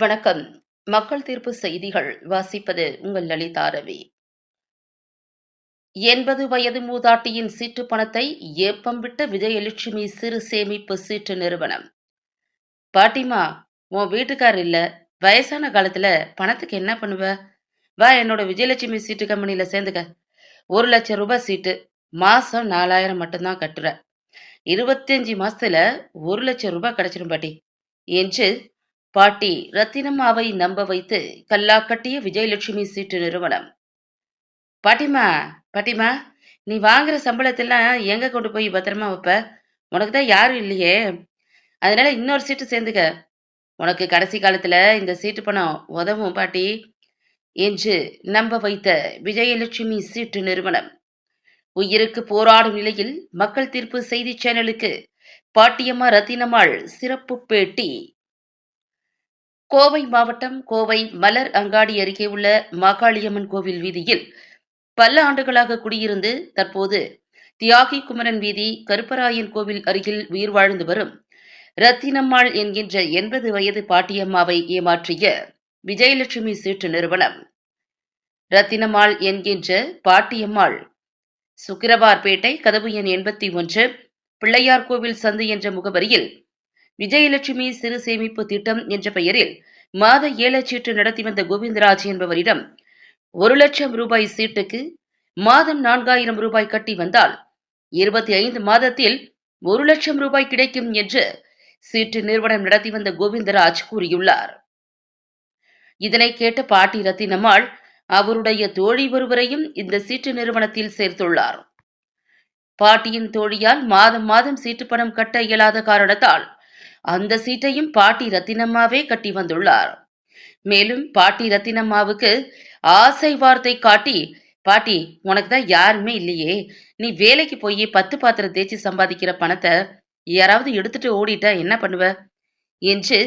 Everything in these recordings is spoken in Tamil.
வணக்கம். மக்கள் தீர்ப்பு செய்திகள் வாசிப்பது உங்கள் லலிதா ரவி. 80 வயது மூதாட்டியின் சீட்டு பணத்தை ஏப்பம் விட்ட விஜயலட்சுமி சிறு சேமிப்பு சீட்டு நிறுவனம். பாட்டிமா, உன் வீட்டுக்கார் இல்ல, வயசான காலத்துல பணத்துக்கு என்ன பண்ணுவ? வா, என்னோட விஜயலட்சுமி சீட்டு கம்பெனில சேர்ந்துக்க. 1,00,000 சீட்டு, மாசம் 4,000 மட்டும்தான் கட்டுற. 25 மாசத்துல 1,00,000 கிடைச்சிடும் பாட்டி என்று பாட்டி ரத்தினம்மாவை நம்ப வைத்து கல்லா கட்டிய விஜயலட்சுமி சீட்டு நிறுவனம். பாட்டிமா, பாட்டிமா, நீ வாங்குற சம்பளத்தெல்லாம் எங்க கொண்டு போய் பத்திரமா வைப்ப? உனக்கு தான் யாரும் இல்லையே, அதனால இன்னொரு சீட்டு சேர்ந்துக்க. உனக்கு கடைசி காலத்துல இந்த சீட்டு பணம் உதவும் பாட்டி என்று நம்ப வைத்த விஜயலட்சுமி சீட்டு நிறுவனம் உயிருக்கு போராடும் நிலையில் மக்கள் தீர்ப்பு செய்தி சேனலுக்கு பாட்டியம்மா ரத்தினம்மாள் சிறப்பு பேட்டி. கோவை மாவட்டம் கோவை மலர் அங்காடி அருகே உள்ள மாகாளியம்மன் கோவில் வீதியில் பல ஆண்டுகளாக குடியிருந்து தற்போது தியாகி குமரன் வீதி கருப்பராயன் கோவில் அருகில் உயிர் வாழ்ந்து வரும் ரத்தினம்மாள் என்கின்ற 80 வயது பாட்டியம்மாவை ஏமாற்றிய விஜயலட்சுமி சீட்டு நிறுவனம். ரத்தினம்மாள் என்கின்ற பாட்டியம்மாள் சுக்கிரவார்பேட்டை கதவு எண் 81 பிள்ளையார் கோவில் சந்து என்ற முகவரியில் விஜயலட்சுமி சிறு சேமிப்பு திட்டம் என்ற பெயரில் மாத ஏலச்சீட்டு நடத்தி வந்த கோவிந்தராஜ் என்பவரிடம் 1,00,000 ரூபாய் சீட்டுக்கு மாதம் 4,000 ரூபாய் கட்டி வந்தால் 25 மாதத்தில் 1,00,000 ரூபாய் கிடைக்கும் என்று சீட்டு நிறுவனம் நடத்தி வந்த கோவிந்தராஜ் கூறியுள்ளார். இதனை கேட்ட பாட்டி ரத்தினம்மாள் அவருடைய தோழி ஒருவரையும் இந்த சீட்டு நிறுவனத்தில் சேர்த்துள்ளார். பாட்டியின் தோழியால் மாதம் மாதம் சீட்டு பணம் கட்ட இயலாத காரணத்தால் அந்த சீட்டையும் பாட்டி ரத்தினம்மாவே கட்டி வந்துள்ளார். மேலும் பாட்டி ரத்தினம்மாவுக்கு ஆசை வார்த்தை காட்டி, பாட்டி, உனக்கு தான் யாருமே இல்லையே, நீ வேலைக்கு போய் 10 பாத்திரம் தேய்ச்சி சம்பாதிக்கிற பணத்தை யாராவது எடுத்துட்டு ஓடிட்டா என்ன பண்ணுவ என்று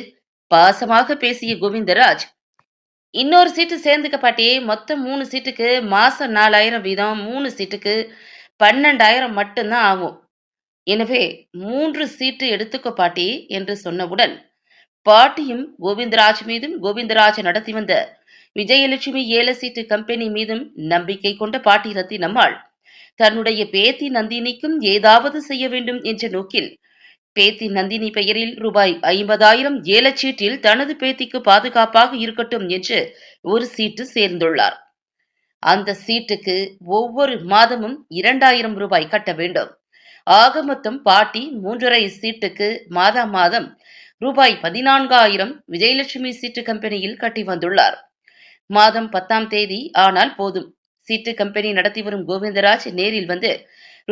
பாசமாக பேசிய கோவிந்தராஜ், இன்னொரு சீட்டு சேர்ந்துக்க பாட்டி, மொத்தம் 3 சீட்டுக்கு மாசம் 4,000 வீதம், 3 சீட்டுக்கு 12,000 மட்டும்தான் ஆகும். எனவே 3 சீட்டு எடுத்துக்கோ பாட்டி என்று சொன்னவுடன் பாட்டியும் கோவிந்தராஜ் மீதும் கோவிந்தராஜ் நடத்தி வந்த விஜயலட்சுமி ஏல சீட்டு கம்பெனி மீதும் நம்பிக்கை கொண்ட பாட்டி ரத்தினம்மாள் தன்னுடைய பேத்தி நந்தினிக்கும் ஏதாவது செய்ய வேண்டும் என்ற நோக்கில் பேத்தி நந்தினி பெயரில் ரூபாய் 50,000 ஏலச்சீட்டில் தனது பேத்திக்கு பாதுகாப்பாக இருக்கட்டும் என்று ஒரு சீட்டு சேர்ந்துள்ளார். அந்த சீட்டுக்கு ஒவ்வொரு மாதமும் 2,000 ரூபாய் கட்ட வேண்டும். ஆக மொத்தம் பாட்டி 3.5 சீட்டுக்கு மாதம் மாதம் ரூபாய் 14,000 விஜயலட்சுமி சீட்டு கம்பெனியில் கட்டி வந்துள்ளார். மாதம் 10ஆம் தேதி ஆனால் போதும், சீட்டு கம்பெனி நடத்தி வரும் கோவிந்தராஜ் நேரில் வந்து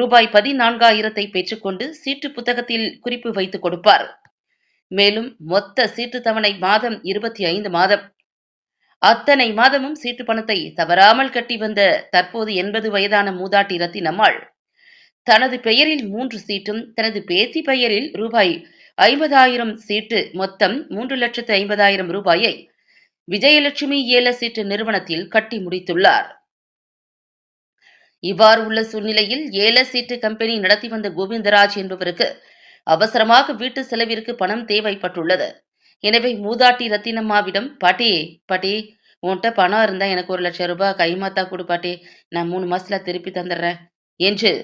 ரூபாய் 14,000 பெற்றுக்கொண்டு சீட்டு புத்தகத்தில் குறிப்பு வைத்துக் கொடுப்பார். மேலும் மொத்த சீட்டு தவணை மாதம் 25 மாதம். அத்தனை மாதமும் சீட்டு பணத்தை தவறாமல் கட்டி வந்த தற்போது 80 வயதான மூதாட்டி ரத்தினம்மாள் தனது பெயரில் 3 சீட்டும் தனது பேத்தி பெயரில் ரூபாய் 50,000 சீட்டு மொத்தம் 3,50,000 ரூபாயை விஜயலட்சுமி ஏல சீட்டு நிறுவனத்தில் கட்டி முடித்துள்ளார். இவ்வாறு உள்ள சூழ்நிலையில் ஏல சீட்டு கம்பெனி நடத்தி வந்த கோவிந்தராஜ் என்பவருக்கு அவசரமாக வீட்டு செலவிற்கு பணம் தேவைப்பட்டுள்ளது. எனவே மூதாட்டி ரத்தினம்மாவிடம், பாட்டி, பாட்டி, உன்கிட்ட பணம் இருந்தா எனக்கு 1,00,000 ரூபாய் கைமாத்தா கொடு பாட்டி, நான் 3 மாசத்துல திருப்பி தந்துடுறேன் என்று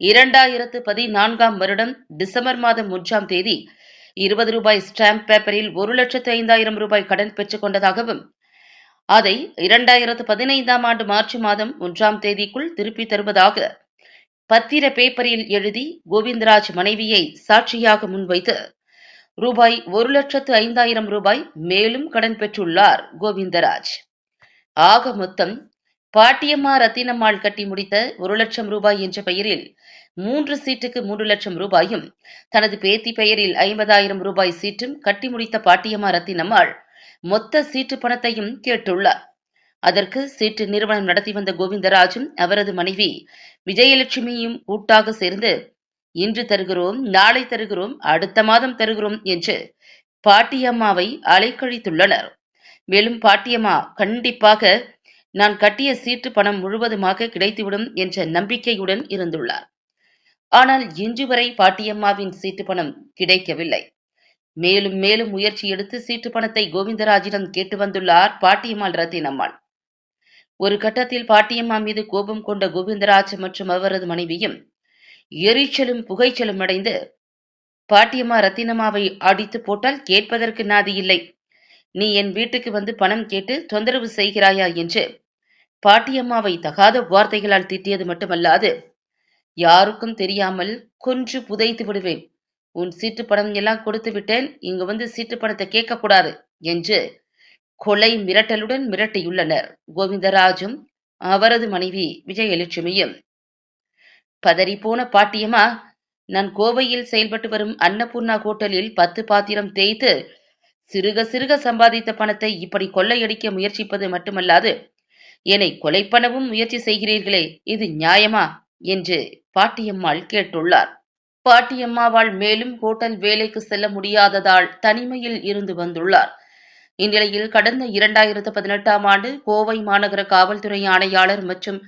2014ஆம் வருடம் டிசம்பர் மாதம் 1ஆம் தேதி 20 ரூபாய் ஸ்டாம்ப் பேப்பரில் 1,05,000 ரூபாய் கடன் பெற்றுக் கொண்டதாகவும் அதை 2015ஆம் ஆண்டு மார்ச் மாதம் 1ஆம் தேதிக்குள் திருப்பி தருவதாக பத்திர பேப்பரில் எழுதி கோவிந்தராஜ் மனைவியை சாட்சியாக முன்வைத்து ரூபாய் 1,05,000 ரூபாய் மேலும் கடன் பெற்றுள்ளார் கோவிந்தராஜ். ஆக மொத்தம் பாட்டியம்மா ரத்தினம்மாள் கட்டி முடித்த 1,00,000 ரூபாய் என்ற பெயரில் 3 சீட்டுக்கு 3,00,000 ரூபாயும் தனது பேத்தி பெயரில் 50,000 ரூபாய் சீட்டும் கட்டி முடித்த பாட்டியம்மா ரத்தினம்மாள் மொத்த சீட்டு பணத்தையும் கேட்டுள்ளார். அதற்கு சீட்டு நிறுவனம் நடத்தி வந்த கோவிந்தராஜும் அவரது மனைவி விஜயலட்சுமியும் கூட்டாக சேர்ந்து இன்று தருகிறோம், நாளை தருகிறோம், அடுத்த மாதம் தருகிறோம் என்று பாட்டியம்மாவை அலைக்கழித்துள்ளனர். மேலும் பாட்டியம்மா கண்டிப்பாக நான் கட்டிய சீட்டு பணம் முழுவதுமாக கிடைத்துவிடும் என்ற நம்பிக்கையுடன் இருந்துள்ளார். ஆனால் இன்று வரை பாட்டியம்மாவின் சீட்டு பணம் கிடைக்கவில்லை. மேலும் மேலும் முயற்சி எடுத்து சீட்டு பணத்தை கோவிந்தராஜிடம் கேட்டு வந்துள்ளார் பாட்டியம்மாள் ரத்தினம்மாள். ஒரு கட்டத்தில் பாட்டியம்மா மீது கோபம் கொண்ட கோவிந்தராஜ் மற்றும் அவரது மனைவியும் எரிச்சலும் புகைச்சலும் அடைந்து பாட்டியம்மா ரத்தினம்மாவை அடித்து போட்டால் கேட்பதற்கு நாதி இல்லை, நீ என் வீட்டுக்கு வந்து பணம் கேட்டு தொந்தரவு செய்கிறாயா என்று பாட்டியம்மாவை தகாத வார்த்தைகளால் திட்டியது மட்டுமல்லாது, யாருக்கும் தெரியாமல் கொன்று புதைத்து விடுவேன், உன் சீட்டு பணம் எல்லாம் கொடுத்து விட்டேன், இங்கு வந்து சீட்டு பணத்தை கேட்கக்கூடாது என்று கொலை மிரட்டலுடன் மிரட்டியுள்ளனர் கோவிந்தராஜும் அவரது மனைவி விஜயலட்சுமியும். பதறிப்போன பாட்டியம்மா, நான் கோவையில் செயல்பட்டு வரும் அன்னபூர்ணா ஹோட்டலில் 10 பாத்திரம் தேய்த்து சிறுக சிறுக சம்பாதித்த பணத்தை இப்படி கொள்ளையடிக்க முயற்சிப்பது மட்டுமல்லாது என்னை கொலை பண்ணவும் முயற்சி செய்கிறீர்களே, இது நியாயமா என்று பாட்டியம்மாள் கேட்டுள்ளார். பாட்டியம்மாவால் மேலும் ஹோட்டல் வேலைக்கு செல்ல முடியாததால் தனிமையில் இருந்து வந்துள்ளார். இந்நிலையில் கடந்த 2018ஆம் ஆண்டு கோவை மாநகர காவல்துறை ஆணையாளர் மற்றும்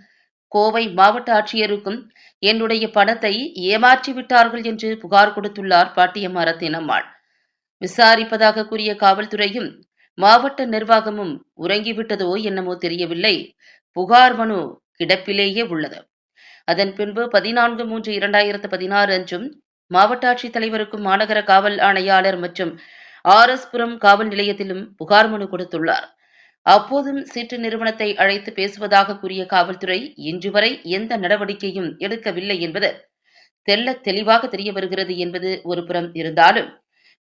கோவை மாவட்ட ஆட்சியருக்கும் என்னுடைய பணத்தை ஏமாற்றி விட்டார்கள் என்று புகார் கொடுத்துள்ளார் பாட்டியம்மா ரத்தினம்மாள். விசாரிப்பதாக கூறிய காவல்துறையும் மாவட்ட நிர்வாகமும் உறங்கிவிட்டதோ என்னமோ தெரியவில்லை, புகார் மனு கிடப்பிலேயே உள்ளது. அதன் பின்பு 14/3/2016 அன்றும் மாவட்ட ஆட்சித் தலைவருக்கும் மாநகர காவல் ஆணையாளர் மற்றும் ஆர்எஸ் புரம் காவல் நிலையத்திலும் புகார் மனு கொடுத்துள்ளார். அப்போதும் சீட்டு நிறுவனத்தை அழைத்து பேசுவதாக கூறிய காவல்துறை இன்று வரை எந்த நடவடிக்கையும் எடுக்கவில்லை என்பது தெள்ளத் தெளிவாக தெரிய வருகிறது என்பது ஒரு புறம் இருந்தாலும்,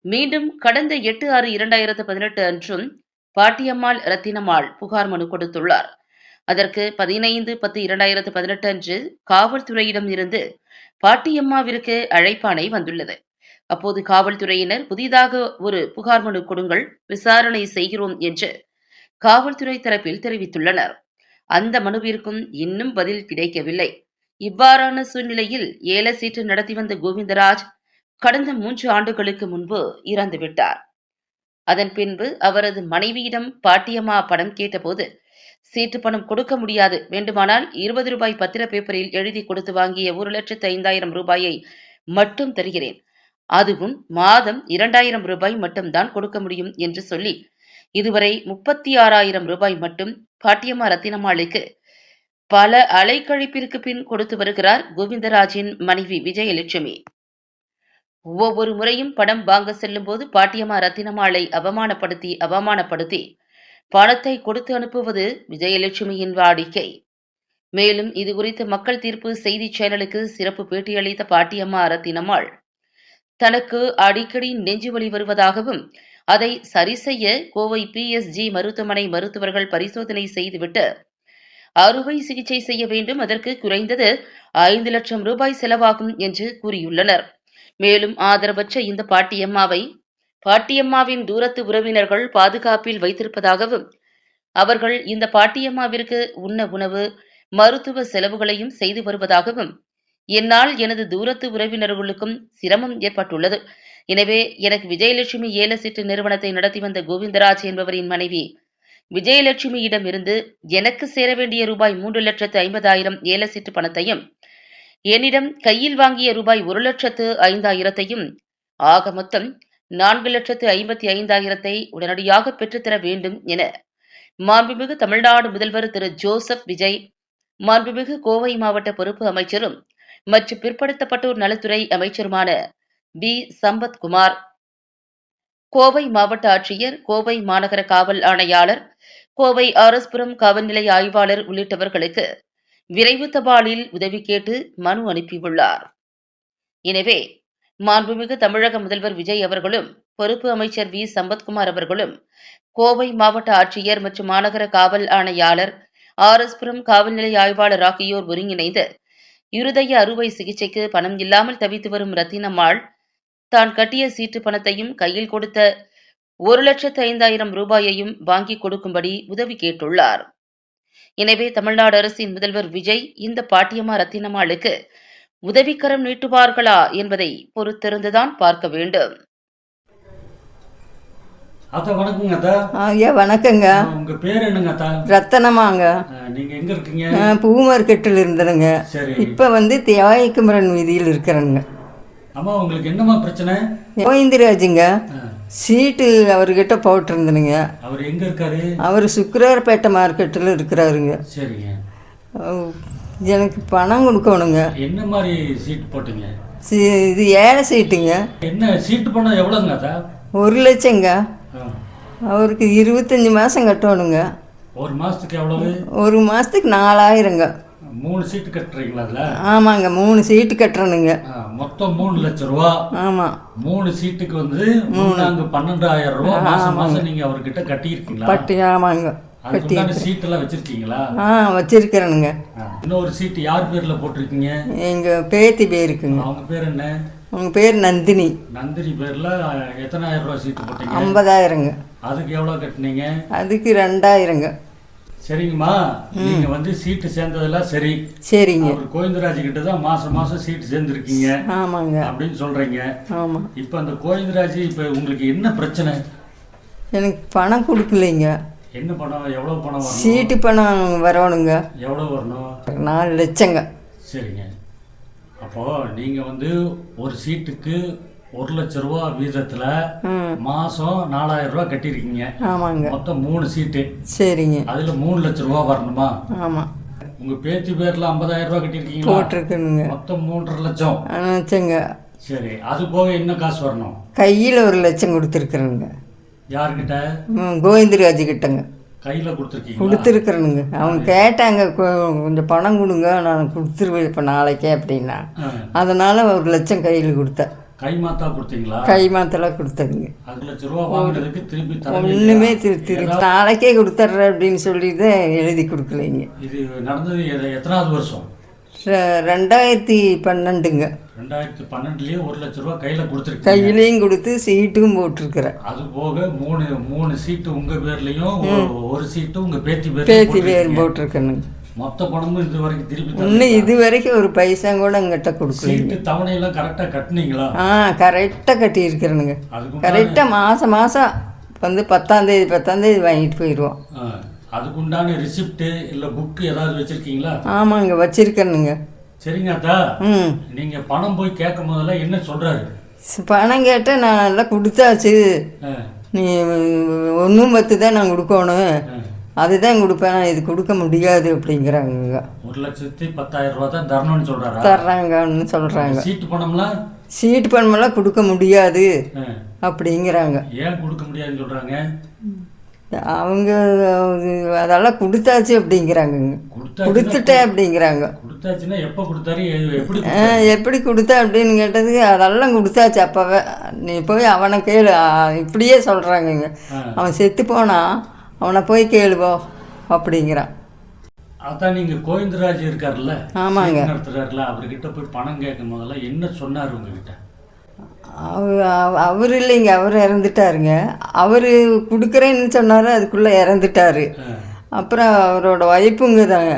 மீண்டும் கடந்த 8/6/2018 அன்றும் பாட்டியம்மாள் ரத்தினம்மாள் புகார் மனு கொடுத்துள்ளார். அதற்கு 15/10/2018 அன்று காவல்துறையிடம் இருந்து பாட்டியம்மாவிற்கு அழைப்பாணை வந்துள்ளது. அப்போது காவல்துறையினர் புதிதாக ஒரு புகார் மனு கொடுங்கள், விசாரணை செய்கிறோம் என்று காவல்துறை தரப்பில் தெரிவித்துள்ளனர். அந்த மனுவிற்கும் இன்னும் பதில் கிடைக்கவில்லை. இவ்வாறான சூழ்நிலையில் ஏல சீட்டு நடத்தி வந்த கோவிந்தராஜ் கடந்த 3 ஆண்டுகளுக்கு முன்பு இறந்துவிட்டார். அதன் பின்பு அவரது மனைவியிடம் பாட்டியம்மா பணம் கேட்டபோது, சீட்டு பணம் கொடுக்க முடியாது, வேண்டுமானால் 20 ரூபாய் பத்திர பேப்பரில் எழுதி கொடுத்து வாங்கிய 1,05,000 ரூபாயை மட்டும் தருகிறேன், அதுவும் மாதம் 2,000 ரூபாய் மட்டும்தான் கொடுக்க முடியும் என்று சொல்லி இதுவரை 36,000 ரூபாய் மட்டும் பாட்டியம்மா ரத்தினம்மாளுக்கு பல அலைக்கழிப்பிற்கு பின் கொடுத்து வருகிறார் கோவிந்தராஜின் மனைவி விஜயலட்சுமி. ஒவ்வொரு முறையும் பணம் வாங்க செல்லும் போது பாட்டியம்மா ரத்தினம்மாளை அவமானப்படுத்தி பணத்தை கொடுத்து அனுப்புவது விஜயலட்சுமியின் வாடிக்கை. மேலும் இதுகுறித்து மக்கள் தீர்ப்பு செய்தி சேனலுக்கு சிறப்பு பேட்டியளித்த பாட்டியம்மா ரத்தினம்மாள், தனக்கு அடிக்கடி நெஞ்சுவலி வருவதாகவும் அதை சரி செய்ய கோவை PSG மருத்துவமனை மருத்துவர்கள் பரிசோதனை செய்துவிட்டு அறுவை சிகிச்சை செய்ய வேண்டும், அதற்கு குறைந்தது 5 லட்சம் ரூபாய் செலவாகும் என்று கூறியுள்ளனர். மேலும் ஆதரவற்ற இந்த பாட்டியம்மாவின் தூரத்து உறவினர்கள் பாதுகாப்பில் வைத்திருப்பதாகவும், அவர்கள் இந்த பாட்டியம்மாவிற்கு உண்ண உணவு மருத்துவ செலவுகளையும் செய்து வருவதாகவும், என்னால் எனது தூரத்து உறவினர்களுக்கும் சிரமம் ஏற்பட்டுள்ளது, எனவே எனக்கு விஜயலட்சுமி ஏல சீட்டு நிறுவனத்தை நடத்தி வந்த கோவிந்தராஜ் என்பவரின் மனைவி விஜயலட்சுமியிடம் இருந்து எனக்கு சேர வேண்டிய ரூபாய் 3,50,000 ஏல சீட்டு பணத்தையும் என்னிடம் கையில் வாங்கிய ரூபாய் 1,05,000 ஆக மொத்தம் 4,55,000 உடனடியாக பெற்றுத்தர வேண்டும் என மாண்புமிகு தமிழ்நாடு முதல்வர் திரு ஜோசப் விஜய், மாண்புமிகு கோவை மாவட்ட பொறுப்பு அமைச்சரும் மற்றும் பிற்படுத்தப்பட்டோர் நலத்துறை அமைச்சருமான B. சம்பத்குமார், கோவை மாவட்ட ஆட்சியர், கோவை மாநகர காவல் ஆணையாளர், கோவை ஆர்எஸ் புரம் காவல் நிலைய ஆய்வாளர் உள்ளிட்டவர்களுக்கு விரைவு தபாலில் உதவி கேட்டு மனு அனுப்பியுள்ளார். எனவே மாண்புமிகு தமிழக முதல்வர் விஜய் அவர்களும் பொறுப்பு அமைச்சர் V. சம்பத்குமார் அவர்களும் கோவை மாவட்ட ஆட்சியர் மற்றும் மாநகர காவல் ஆணையாளர், ஆர்எஸ் புரம் காவல் நிலைய ஆய்வாளர் ஆகியோர் ஒருங்கிணைந்து இருதய அறுவை சிகிச்சைக்கு பணம் இல்லாமல் தவித்து வரும் ரத்தினம்மாள் தான் கட்டிய சீட்டு பணத்தையும் கையில் கொடுத்த 1,05,000 ரூபாயையும் வாங்கி கொடுக்கும்படி உதவி கேட்டுள்ளார். எனவே தமிழ்நாடு அரசின் முதல்வர் விஜய் இந்த பாட்டியம்மா ரத்தினம்மாளுக்கு உதவிக்கரம் நீட்டுவார்களா என்பதை பொறுத்திருந்துதான் பார்க்க வேண்டும். அத்தா வணக்கங்க அத்தா. ஐயா வணக்கங்க. உங்க பேர் என்னங்க அத்தா? ரத்தனமாங்க. நீங்க எங்க இருக்கீங்க? பூ மார்க்கெட்டில் இருந்துருங்க. சரி. இப்போ வந்து தியாகிக்குமரன் வீதியில் இருக்கிறேங்க. அம்மா உங்களுக்கு என்னம்மா பிரச்சனை? கோவிந்தராஜுங்க. சீட்டு அவர்கிட்ட போட்டிருந்தனுங்க. அவர் எங்க இருக்காரு? அவர் சுக்கிரவாரப்பேட்டை மார்க்கெட்டில் இருக்கிறாருங்க. சரிங்க. எனக்கு பணம் கொடுக்கணுங்க. என்ன மாதிரி சீட் போட்டீங்க? இது ஏழை சீட்டுங்க. என்ன சீட்டு பணம் எவ்வளோங்க அதா? 1 லட்சங்க. அவருக்கு 25 மாதம் கட்டணுங்க. ஒரு மாதத்துக்கு எவ்வளவு? ஒரு மாதத்துக்கு 4000ங்க. 3 சீட்டு கட்டுறீங்களா அதில்? ஆமாங்க, 3 சீட்டு கட்டுறணுங்க. மொத்தம் 3 லட்ச ரூபா. ஆமாம். 3 சீட்டுக்கு வந்து நாங்கள் 12,000 ரூபா மாதம் மாதம் நீங்கள் அவர்கிட்ட கட்டியிருக்கீங்களா? ஆமாங்க. சீட்டெல்லாம் வச்சிருக்கீங்களா? வச்சிருக்கிறேனுங்க. இன்னொரு சீட்டு யார் பேர்ல போட்டிருக்கீங்க? எங்கள் பேத்தி பேருக்குங்க. அவங்க பேர் என்ன? அவங்க பேர் நந்தினி. நந்தினி பேர்ல எத்தனாயிரம் ரூபா சீட்டு போட்டீங்க? 50,000ங்க. அதுக்கு எவ்வளோ கட்டினீங்க? அதுக்கு 2000ங்க. சரிங்கம்மா, நீங்க வந்து சீட்டு சேர்ந்ததெல்லாம் சரி. சரிங்க. அவர் கோவிந்தராஜ் கிட்ட தான் மாசம் மாசம் சீட்டு சேர்ந்துருக்கீங்க. ஆமாங்க. அப்படின்னு சொல்றீங்க. ஆமாம். இப்போ அந்த கோவிந்தராஜ் இப்போ உங்களுக்கு என்ன பிரச்சனை? எனக்கு பணம் கொடுக்கலைங்க. என்ன பணம்? எவ்வளோ பணம் வரணும்? சீட்டு பணம் வரணுங்க. எவ்வளோ வரணும்? 4 லட்சங்க. சரிங்க. அப்போ நீங்க வந்து ஒரு சீட்டுக்கு 1 லட்ச ரூபா வீதத்துல மாசம் 4000 ரூபா கட்டியிருக்கீங்க. ஆமாங்க. மொத்தம் 3 சீட்டு. சரிங்க. அதுல 3 லட்ச ரூபா வரணுமா? ஆமாம். உங்க பேத்தி பேர்ல 50,000 ரூபா கட்டியிருக்கீங்களா? போட்டிருக்குங்க. மொத்தம் 3.5 லட்சம். லட்சங்க. சரி, அது போக என்ன காசு வரணும்? கையில் 1 லட்சம் கொடுத்துருக்குறேங்க. யாருக்கிட்ட? கோவிந்தராஜ் கிட்டங்க. கையில கொடுத்துருக்கீங்க? கொடுத்துருக்குறேங்க. அவங்க கேட்டாங்க, கொஞ்சம் பணம் கொடுங்க, நான் கொடுத்துருவேன் இப்போ நாளைக்கே அப்படின்னா. அதனால 1 லட்சம் கையில் கொடுத்தேன். கை மாத்தா கொடுத்தீங்களா? கை மாத்தெல்லாம் கொடுத்ததுங்க. 1 லட்ச ரூபா வாங்குறதுக்கு திருப்பி ஒன்றுமே நாளைக்கே கொடுத்துட்றேன் அப்படின்னு சொல்லிட்டு எழுதி கொடுக்கலைங்க. இது நடந்தது எத்தனாவது வருஷம்? 2012ங்க. 2012லயே 1 லட்ச ரூபா கையில கொடுத்துருக்கு. கையிலையும் கொடுத்து சீட்டும் போட்டிருக்கிறேன். அது போக 3 சீட்டு உங்க பேர்லயும், ஒரு சீட்டு உங்க பேத்தி பேர் போட்டிருக்கேனுங்க. மொத்த பணமும் இது வரைக்கும் திருப்பி இன்னும் இது வரைக்கும் ஒரு பைசா கூட எங்கிட்ட கொடுக்கல. சீட்டு தவணையெல்லாம் கரெக்டாக கட்டினீங்களா? கரெக்டாக கட்டியிருக்கிறேனுங்க. கரெக்டாக மாதம் மாதம் வந்து 10ஆம் தேதி வாங்கிட்டு போயிடுவோம். அதுக்குண்டான ரிசிப்ட் இல்லை புக்கு ஏதாவது வச்சுருக்கீங்களா? ஆமாங்க, வச்சிருக்கேனுங்க. சரிங்க அத்தா. நீங்கள் பணம் போய் கேட்கும் போதெல்லாம் என்ன சொல்கிறாரு? பணம் கேட்டால் நான் நல்லா கொடுத்தாச்சு, நீ 1/10 தான் நான் கொடுக்கணும், அதுதான் கொடுப்பேன், இது கொடுக்க முடியாது அப்படிங்கிறாங்க. 1,10,000 ரூபா தான் தரணும்னு சொல்கிறாரா? தர்றாங்கன்னு சொல்கிறாங்க. சீட்டு பணமெல்லாம் கொடுக்க முடியாது அப்படிங்கிறாங்க. ஏன் கொடுக்க முடியாதுன்னு சொல்கிறாங்க? அவங்க அதெல்லாம் கொடுத்தாச்சு அப்படிங்கிறாங்க. கொடுத்துட்டேன் அப்படிங்கிறாங்க. கொடுத்தாச்சுன்னா எப்போ கொடுத்தாரு? எப்படி கொடுத்தா அப்படின்னு கேட்டதுக்கு அதெல்லாம் கொடுத்தாச்சு அப்போவே, நீ போய் அவனை கேளு, இப்படியே சொல்கிறாங்கங்க. அவன் செத்து போனா அவனை போய் கேளுவோ அப்படிங்கிறான். அதான் நீங்கள் கோவிந்தராஜ் இருக்கார்ல, ஆமாங்க, நடத்துறாருல, அவர்கிட்ட போய் பணம் கேட்கும் போதெல்லாம் என்ன சொன்னார் உங்ககிட்ட? அவர் இல்லைங்க, அவர் இறந்துட்டாருங்க. அவர் கொடுக்குறேன்னு சொன்னார், அதுக்குள்ளே இறந்துட்டார். அப்புறம் அவரோட ஒய்ஃபுங்க தாங்க,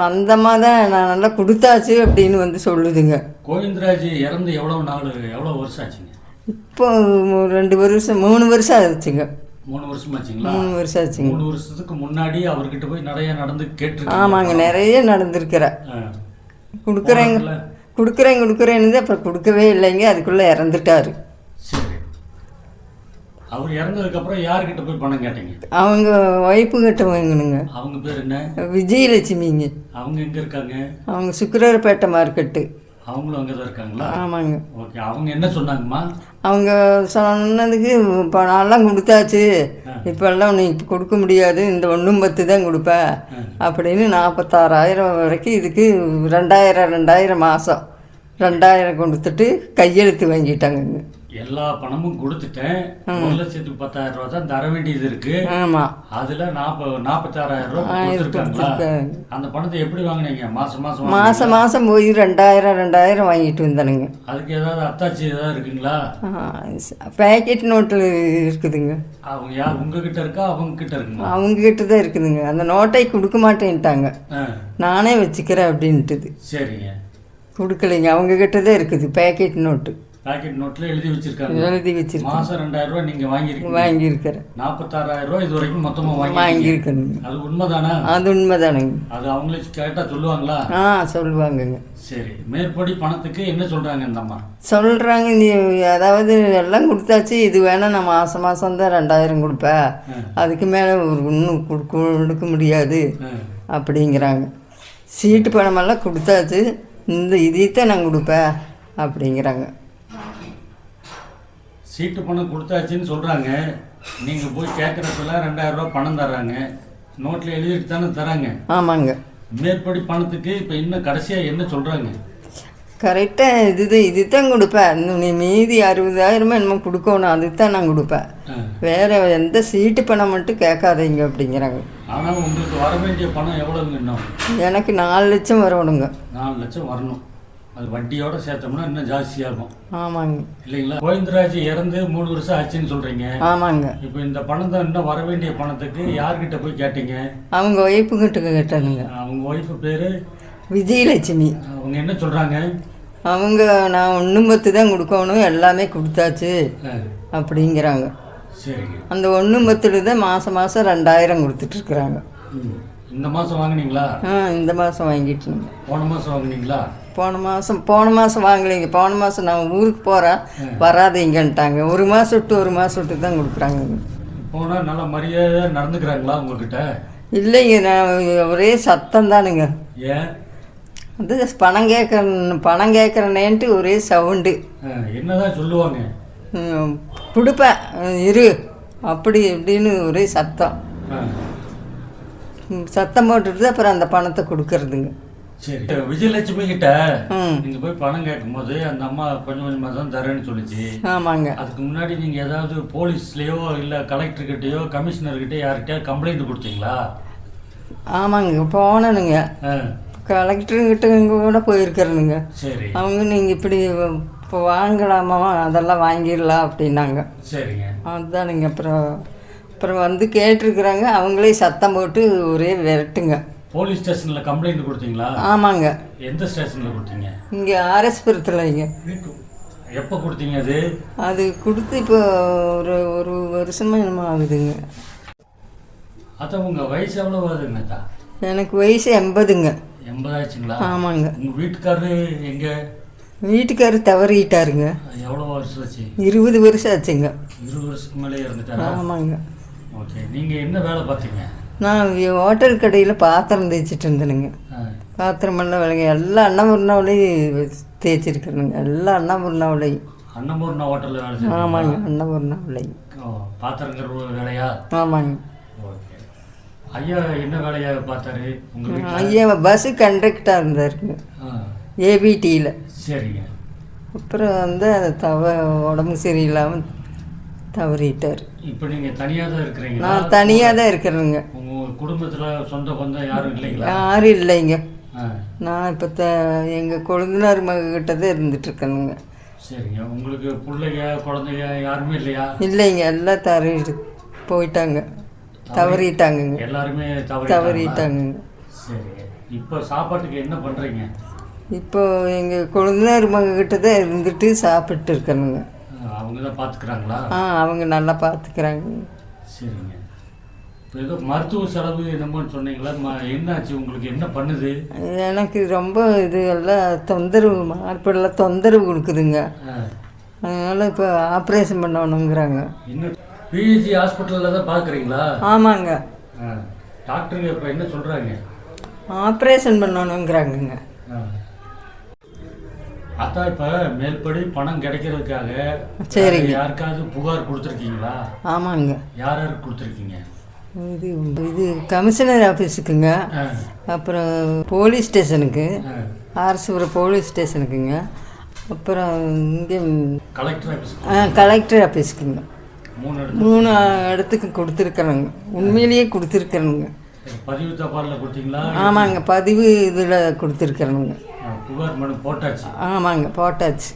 அந்தம்மா தான் நான் நல்லா கொடுத்தாச்சு அப்படின்னு வந்து சொல்லுதுங்க. கோவிந்தராஜ் இறந்து எவ்வளோ வருஷம் ஆச்சுங்க? இப்போ 2 வருஷம் 3 வருஷம் ஆச்சுங்க. 3 வருஷம் ஆச்சுங்களா? 3 வருஷம் ஆச்சுங்க. 3 வருஷத்துக்கு முன்னாடி அவர்கிட்ட போய் நிறைய நடந்து கேட்டு? ஆமாங்க, நிறைய நடந்திருக்கிற. கொடுக்குறேன்னு அப்புறம் கொடுக்கவே இல்லைங்க, அதுக்குள்ளே இறந்துட்டார். சரி, அவர் இறந்ததுக்கப்புறம் யார்கிட்ட போய் பணம் கேட்டீங்க? அவங்க ஒய்ஃபுங்கிட்ட வாங்கணுங்க. அவங்க பேர் என்ன? விஜயலட்சுமிங்க. அவங்க எங்கே இருக்காங்க? அவங்க சுக்கிரவாரப்பேட்டை மார்க்கெட்டு. அவங்களும் அங்கே தான் இருக்காங்களா? ஆமாங்க. ஓகே, அவங்க என்ன சொன்னாங்கம்மா? அவங்க சொன்னதுக்கு இப்போ நான்லாம் கொடுத்தாச்சு, இப்போல்லாம் நீ கொடுக்க முடியாது, இந்த 1/10 தான் கொடுப்பேன் அப்படின்னு 46,000 வரைக்கும், இதுக்கு 2000 மாதம் 2000 கொடுத்துட்டு கையெழுத்து வாங்கிட்டாங்க. எல்லா பணமும் கொடுத்துட்டேன், 1,10,000 ரூபா தான் தர வேண்டியது இருக்கு. ஆமாம், அதில் 46,000 ரூபா கொடுத்துருக்காங்க. அந்த பணத்தை எப்படி வாங்கினீங்க? மாதம் போய் 2000 வாங்கிட்டு வந்தானுங்க. அதுக்கு ஏதாவது அத்தாச்சி ஏதாவது இருக்குங்களா? பேக்கெட் நோட்டு இருக்குதுங்க. அவங்க யார் உங்ககிட்ட இருக்கா அவங்க கிட்ட இருக்குங்களா? அவங்க கிட்ட தான் இருக்குதுங்க. அந்த நோட்டை கொடுக்க மாட்டேன்ட்டாங்க, நானே வச்சுக்கிறேன் அப்படின்ட்டுது. சரிங்க, கொடுக்கலைங்க, அவங்க கிட்ட தான் இருக்குது பேக்கெட் நோட்டு. பாக்கெட் நோட்ல எழுதி வச்சிருக்காங்க. எழுதி வச்சிருக்கேன். மாசம் 2000 ரூபாய் நீங்க வாங்கியிருக்கீங்க. வாங்கியிருக்கிறேன். 46,000 ரூபாய் இது வரைக்கும் மொத்தமா வாங்கியிருக்கேனுங்க. அது உண்மைதானே? அது உண்மைதானுங்க. அது அவங்களே கேட்டா சொல்லுவாங்களா? சொல்லுவாங்கங்க. சரி, மேற்படி பணத்துக்கு என்ன சொல்றாங்க இந்த அம்மா? சொல்கிறாங்க, நீ அதாவது எல்லாம் கொடுத்தாச்சு, இது வேணால் நான் மாதம் மாதம் தான் 2000 கொடுப்பேன், அதுக்கு மேலே இன்னும் கொடுக்க முடியாது அப்படிங்கிறாங்க. சீட்டு பணமெல்லாம் கொடுத்தாச்சு, இந்த இதைத்தான் நான் கொடுப்பேன் அப்படிங்கிறாங்க. சீட்டு பணம் கொடுத்தாச்சுன்னு சொல்கிறாங்க. நீங்கள் போய் கேட்குறப்பெல்லாம் 2000 ரூபா பணம் தர்றாங்க, நோட்டில் எழுதிட்டு தானே தராங்க. ஆமாங்க. மேற்படி பணத்துக்கு இப்போ இன்னும் கடைசியாக என்ன சொல்கிறாங்க? கரெக்டாக இதுதான் கொடுப்பேன், நீ மீதி 60,000 என்னமோ கொடுக்கணும், அதுதான் நான் கொடுப்பேன், வேறு எந்த சீட்டு பணம் மட்டும் கேட்காதீங்க அப்படிங்கிறாங்க. ஆனால் உங்களுக்கு வர வேண்டிய பணம் எவ்வளோங்க? இன்னும் எனக்கு 4 லட்சம் வரணுங்க. 4 லட்சம் வரணும். அது வட்டியோட சேர்த்தோம்னா இன்னும் ஜாஸ்தியாகும். ஆமாங்க. இல்லைங்களா? கோவிந்தராஜ் இறந்து 3 வருஷம் ஆச்சுன்னு சொல்கிறீங்க. ஆமாங்க. இப்போ இந்த பணம் தான் இன்னும் வர வேண்டிய பணத்துக்கு யார்கிட்ட போய் கேட்டீங்க? அவங்க ஒய்ஃபுங்கிட்ட கேட்டானுங்க. அவங்க ஒய்ஃபு பேர் விஜயலட்சுமி. அவங்க என்ன சொல்கிறாங்க? அவங்க நான் 1 தான் கொடுக்கணும், எல்லாமே கொடுத்தாச்சு அப்படிங்கிறாங்க. சரிங்க. அந்த 1 தான் மாதம் மாதம் 2000 கொடுத்துட்ருக்குறாங்க. இந்த மாதம் வாங்கினீங்களா? இந்த மாதம் வாங்கிட்டுங்க. போன மாதம் வாங்கினீங்களா? போன மாதம் வாங்கலைங்க. போன மாதம் நான் ஊருக்கு போகிறேன், வராதீங்கன்ட்டாங்க. 1 மாதம் விட்டு 1 மாதம் விட்டு தான் கொடுக்குறாங்க. போனால் நல்லா மரியாதையாக நடந்துக்கிறாங்களா உங்ககிட்ட? இல்லைங்க, நான் ஒரே சத்தம் தானுங்க. ஏன்? அது பணம் கேட்குறேன்ட்டு ஒரே சவுண்டு. என்னதான் சொல்லுவாங்க? கொடுப்பேன் இரு அப்படி இப்படின்னு ஒரே சத்தம் போட்டுட்டு அப்புறம் அந்த பணத்தை கொடுக்கறதுங்க. சரி, விஜயலட்சுமி கிட்ட நீங்க போய் பணம் கேட்கும் போது அந்த அம்மா கொஞ்சம் கொஞ்சமாக தான் தரேன்னு சொல்லிச்சு. ஆமாங்க. அதுக்கு முன்னாடி நீங்க ஏதாவது போலீஸ்லயோ இல்ல கலெக்டர்கிட்டயோ கமிஷனர்கிட்ட யார்கிட்டயோ கம்ப்ளைண்ட் கொடுத்தீங்களா? ஆமாங்க, போனனுங்க. கலெக்டர்கிட்ட கூட போயிருக்கிறனுங்க. சரி. அவங்க நீங்கள் இப்படி இப்போ வாங்கலாமா, அதெல்லாம் வாங்கிடலாம் அப்படின்னாங்க. சரிங்க. அதுதானுங்க. அப்புறம் வந்து கேட்டிருக்கிறாங்க, அவங்களே சத்தம் போட்டு ஒரே விரட்டுங்க. போலீஸ் ஸ்டேஷனில் கம்ப்ளைண்ட் கொடுத்தீங்களா? ஆமாங்க. எந்த ஸ்டேஷனில் கொடுத்தீங்க? இங்கே ஆர்எஸ்புரத்துலங்க. எப்போ கொடுத்தீங்க? அது கொடுத்து இப்போ ஒரு வருஷமாக என்னமோ ஆகுதுங்க. அதான் உங்கள் வயசு எவ்வளோ ஆகுதுங்கக்கா? எனக்கு வயசு 80ங்க. 80 ஆச்சுங்களா? ஆமாங்க. உங்கள் வீட்டுக்காரரு எங்கே? வீட்டுக்காரர் தவறிட்டாருங்க. எவ்வளோ வருஷம் ஆச்சு? 20 வருஷம் ஆச்சுங்க. 20 வருஷத்துக்கு மேலே இருந்துட்டாரா? ஆமாங்க. ஓகே, நீங்கள் என்ன வேலை பார்த்தீங்க? நான் ஹோட்டல் கடையில் பாத்திரம் தேய்ச்சிட்டு இருந்தேனுங்க. பாத்திரமெல்லாம் விலைங்க எல்லா அன்னபூர்ணாவிலையும் தேய்ச்சிருக்கிறேனுங்க. எல்லா அன்னபூர்ணாவிலையும். அன்னபூர்ணா ஹோட்டலில் வேலை? ஆமாங்க, அன்னபூர்ணாவிலையும். பாத்திரங்கிற வேலையா? ஆமாங்க. ஓகே. ஐயா என்ன வேலையாக பார்த்தாரு உங்களுக்கு? ஐயா பஸ்ஸு கண்டக்டாக இருந்தாருங்க, ஏபிடியில். சரிங்க. அப்புறம் வந்து உடம்பு சரியில்லாமல் தவறிட்டார். இப்போ நீங்கள் தனியாக தான் இருக்கிறீங்க? நான் தனியாக தான் இருக்கிறேங்க. உங்கள் குடும்பத்தில் சொந்த பந்தம் யாரும் இல்லைங்களா? யாரும் இல்லைங்க. நான் இப்போ எங்கள் கொழுந்தனார் மகிட்ட தான் இருந்துட்டுருக்கேனுங்க. சரிங்க. உங்களுக்கு பிள்ளைங்க குழந்தைங்க யாருமே இல்லையா? இல்லைங்க, எல்லாம் போயிட்டாங்க, தவறிட்டாங்கங்க. எல்லாருமே தவறிட்டாங்கங்க. சரிங்க. இப்போ சாப்பாட்டுக்கு என்ன பண்ணுறீங்க? இப்போ எங்கள் கொழுந்தனார் மகிட்ட தான் இருந்துட்டு சாப்பிட்டு இருக்கணுங்க. அவங்க தான் பார்த்துக்கிறாங்களா? அவங்க நல்லா பார்த்துக்கிறாங்க. சரிங்க. இப்போ ஏதோ மருத்துவ செலவு என்னமோன்னு சொன்னீங்களா? என்னாச்சு உங்களுக்கு? என்ன பண்ணுது? எனக்கு ரொம்ப இது எல்லாம் தொந்தரவு, மார்பெல்லாம் தொந்தரவு கொடுக்குதுங்க. அதனால் இப்போ ஆப்ரேஷன் பண்ணணுங்கிறாங்க. இன்னும் பிஹெச்சி ஹாஸ்பிட்டலில் தான் பார்க்குறீங்களா? ஆமாங்க. டாக்டருங்க இப்போ என்ன சொல்கிறாங்க? ஆப்ரேஷன் பண்ணணுங்கிறாங்கங்க. அதான் இப்போ மேல்படி பணம் கிடைக்கிறதுக்காக சரிங்க, யாருக்காவது புகார் கொடுத்துருக்கீங்களா? ஆமாங்க. யாருக்கு கொடுத்துருக்கீங்க? இது கமிஷனர் ஆஃபீஸுக்குங்க, அப்புறம் போலீஸ் ஸ்டேஷனுக்கு, ஆர்எஸ்புரம் போலீஸ் ஸ்டேஷனுக்குங்க, அப்புறம் இங்கே கலெக்டர் ஆஃபீஸுக்குங்க. 3 இடத்துக்கு கொடுத்துருக்குறேங்க. உண்மையிலேயே கொடுத்துருக்குறேங்க. பதிவு தபாலில் கொடுத்தீங்களா? ஆமாங்க, பதிவு இதில் கொடுத்துருக்குறேங்க. புகார் மனு போட்டாச்சு? ஆமாங்க, போட்டாச்சு.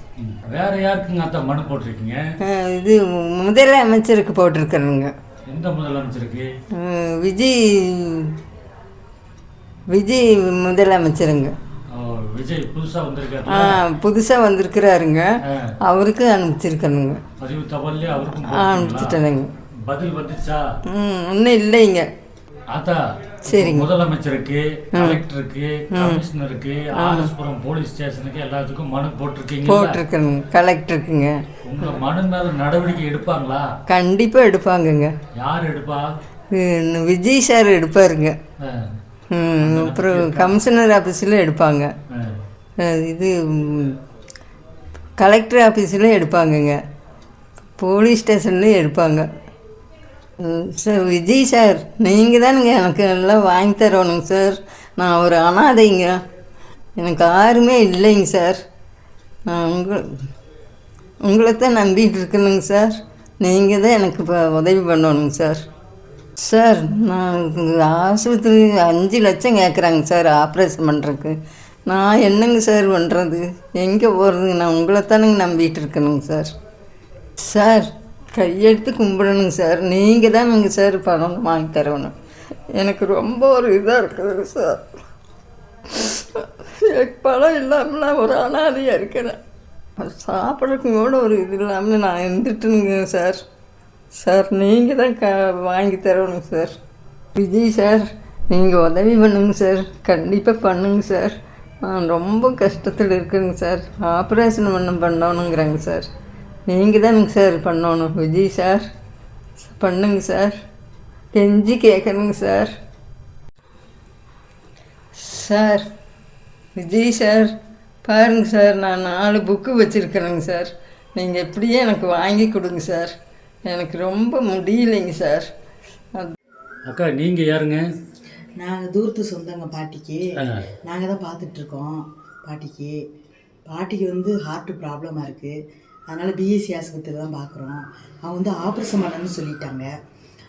வேற யாருக்குங்க அதான் மனு போட்டிருக்கீங்க? இது முதலமைச்சருக்கு போட்டிருக்கிறேங்க. எந்த முதலமைச்சருக்கு? விஜய் முதலமைச்சருங்க. விஜய் புதுசா வந்திருக்காரு. புதுசாக வந்திருக்கிறாருங்க, அவருக்கு அனுப்பிச்சிருக்கணுங்க. பதிவு தபால்லே அவருக்கும் அனுப்பிச்சிட்டேனுங்க. பதில் வந்துச்சா? இன்னும் இல்லைங்க. அதான் சரிங்க. முதலமைச்சருக்கு, கலெக்டருக்கு, கமிஷனருக்கு, ஆர்எஸ்புரம் போலீஸ் ஸ்டேஷனுக்கு எல்லாத்துக்கும் மனு போட்டிருக்கணுங்க. கலெக்டருக்குங்க. உங்க மனு மேல நடவடிக்கை எடுப்பாங்களா? கண்டிப்பாக எடுப்பாங்கங்க. யார் எடுப்பா? விஜய் சார் எடுப்பாருங்க. அப்புறம் கமிஷனர் ஆஃபீஸில் எடுப்பாங்க. இது கலெக்டர் ஆஃபீஸில் எடுப்பாங்கங்க. போலீஸ் ஸ்டேஷன்லேயும் எடுப்பாங்க. சார் விஜய் சார், நீங்கள் தானுங்க எனக்கு எல்லாம் வாங்கி தரணுங்க சார். நான் ஒரு அனாதைங்க, எனக்கு யாருமே இல்லைங்க சார். நான் உங்களை தான் நம்பிட்டு இருக்கணுங்க சார். நீங்கள் தான் எனக்கு இப்போ உதவி பண்ணணுங்க சார். சார் நான் ஆஸ்பத்திரி 5 லட்சம் கேட்குறாங்க சார் ஆப்ரேஷன் பண்ணுறதுக்கு. நான் என்னங்க சார் பண்ணுறது, எங்கே போகிறதுங்க? நான் உங்களை தானுங்க நம்பிட்டு இருக்கணுங்க சார். சார் கையெடுத்து கும்பிடணுங்க சார். நீங்கள் தானுங்க சார் பணம் வாங்கி தரணும். எனக்கு ரொம்ப ஒரு இதாக இருக்குதுங்க சார். எனக்கு பணம் இல்லாமல் நான் ஒரு அனாதையாக இருக்கிறேன். சாப்பிட்றதுக்கு கூட ஒரு இது இல்லாமல் நான் இருந்துட்டுங்க சார். சார் நீங்கள் தான் வாங்கி தரணுங்க சார். விஜய் சார், நீங்கள் உதவி பண்ணுங்க சார். கண்டிப்பாக பண்ணுங்க சார். நான் ரொம்ப கஷ்டத்தில் இருக்குங்க சார். Operation பண்ணணுங்கிறாங்க sir. நீங்கள் தானுங்க சார் பண்ணணும். விஜய் சார் பண்ணுங்க சார். கெஞ்சி கேட்கணுங்க சார். சார் விஜய் சார் பாருங்க சார், நான் 4 புக்கு வச்சுருக்கிறேங்க சார். நீங்கள் எப்படியே எனக்கு வாங்கி கொடுங்க சார். எனக்கு ரொம்ப முடியலைங்க சார். அக்கா நீங்கள் யாருங்க? நாங்கள் தூரத்து சொந்தங்க பாட்டிக்கு. நாங்கள் தான் பார்த்துட்ருக்கோம் பாட்டிக்கு வந்து ஹார்ட் ப்ராப்ளமாக இருக்குது. அதனால் பிஎஸ்சி ஆஸ்பத்திரி தான் பார்க்குறோம். அவங்க வந்து ஆப்ரேஷன் பண்ணணும்னு சொல்லிட்டாங்க.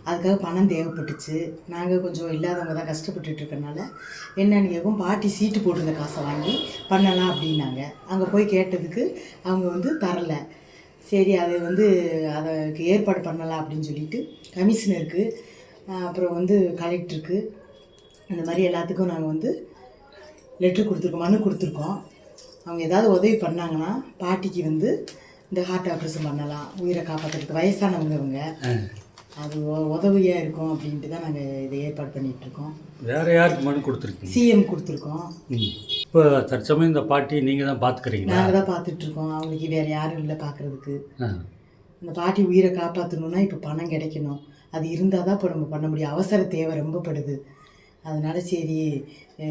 அதுக்காக பணம் தேவைப்பட்டுச்சு. நாங்கள் கொஞ்சம் இல்லாதவங்க தான் கஷ்டப்பட்டுருக்கனால என்னென்னு கேட்கும், பாட்டி சீட்டு போட்டிருந்த காசை வாங்கி பண்ணலாம் அப்படின்னாங்க. அங்கே போய் கேட்டதுக்கு அவங்க வந்து தரலை. சரி அது வந்து அதுக்கு ஏற்பாடு பண்ணலாம் அப்படின்னு சொல்லிட்டு கமிஷனருக்கு, அப்புறம் வந்து கலெக்டருக்கு, அந்த மாதிரி எல்லாத்துக்கும் நாங்கள் வந்து லெட்ரு கொடுத்துருக்கோம், மனு கொடுத்துருக்கோம். அவங்க ஏதாவது உதவி பண்ணாங்கன்னா பாட்டிக்கு வந்து இந்த ஹார்ட் ஆப்ரேஷன் பண்ணலாம், உயிரை காப்பாற்றுறதுக்கு. வயசானவங்க அவங்க, அது உதவியாக இருக்கும் அப்படின்ட்டு தான் நாங்கள் இதை ஏற்பாடு பண்ணிகிட்ருக்கோம். வேறு யாருக்கு மனு கொடுத்துருக்கீங்க? சிஎம் கொடுத்துருக்கோம். இப்போ தற்சமயம் இந்த பாட்டி நீங்கள் தான் பார்த்துக்கிறீங்களா? நாங்கள் தான் பார்த்துட்ருக்கோம். அவங்களுக்கு வேறு யாரும் இல்லை பார்க்குறதுக்கு. அந்த பாட்டி உயிரை காப்பாற்றணுன்னா இப்போ பணம் கிடைக்கணும். அது இருந்தால் தான் இப்போ நம்ம பண்ண முடியும். அவசர தேவை ரொம்பப்படுது. அதனால சரி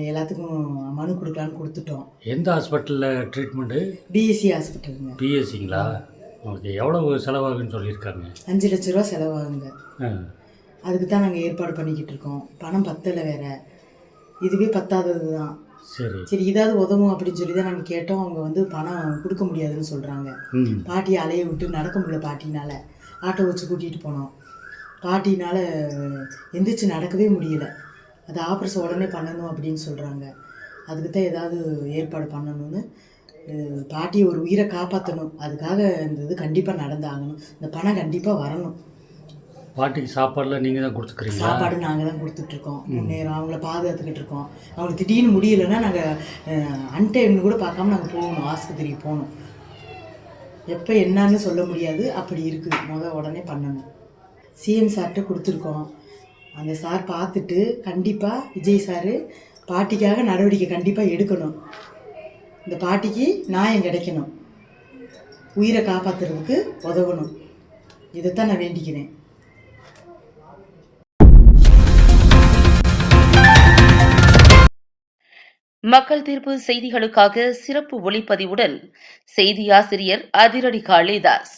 எல்லாத்துக்கும் மனு கொடுக்கலான்னு கொடுத்துட்டோம். எந்த ஹாஸ்பிட்டலில் ட்ரீட்மெண்ட்டு? பிஎஸ்சி ஹாஸ்பிட்டலுங்க. பிஎஸ்சிங்களா? ஓகே. எவ்வளவு செலவாகுன்னு சொல்லியிருக்காங்க? 5 லட்ச ரூபா செலவாகுங்க. அதுக்கு தான் நாங்கள் ஏற்பாடு பண்ணிக்கிட்டு இருக்கோம். பணம் பத்தலை வேற, இதுவே பத்தாதது தான். சரி இதாவது உதவும் அப்படின்னு சொல்லி தான் நாங்கள் கேட்டோம். அவங்க வந்து பணம் கொடுக்க முடியாதுன்னு சொல்கிறாங்க. பாட்டியை அலைய விட்டு நடக்க முடியல. பாட்டினால ஆட்டோ வச்சு கூட்டிகிட்டு போனோம். பாட்டினால் எந்திரிச்சு நடக்கவே முடியல. அது ஆப்ரேஷன் உடனே பண்ணணும் அப்படின்னு சொல்கிறாங்க. அதுக்கு தான் ஏதாவது ஏற்பாடு பண்ணணும்னு. பாட்டியை ஒரு உயிரை காப்பாற்றணும். அதுக்காக இந்த இது கண்டிப்பாக நடந்தாகணும். இந்த பணம் கண்டிப்பாக வரணும். பாட்டிக்கு சாப்பாடுலாம் நீங்கள் தான் கொடுத்துக்கிறீங்க? சாப்பாடு நாங்கள் தான் கொடுத்துட்ருக்கோம். முன்னேறம் அவங்கள பாதுகாத்துக்கிட்டு இருக்கோம். அவங்களுக்கு திடீர்னு முடியலைன்னா நாங்கள் அன்டைம்னு கூட பார்க்காம நாங்கள் போகணும், ஆஸ்பத்திரிக்கு போகணும். எப்போ என்னன்னு சொல்ல முடியாது, அப்படி இருக்குது. உடனே பண்ணணும். சிஎம் சார்கிட்ட கொடுத்துருக்கோம். அந்த சார் பார்த்துட்டு கண்டிப்பாக விஜய் சார் பாட்டிக்காக நடவடிக்கை கண்டிப்பாக எடுக்கணும். இந்த பாட்டிக்கு நியாயம் கிடைக்கணும், உயிரை காப்பாற்றுறதுக்கு உதவணும். இதைத்தான் நான் வேண்டிக்கிறேன். மக்கள் தீர்ப்பு செய்திகளுக்காக சிறப்பு ஒளிப்பதிவுடன் செய்தியாசிரியர் அதிரடி காளிதாஸ்.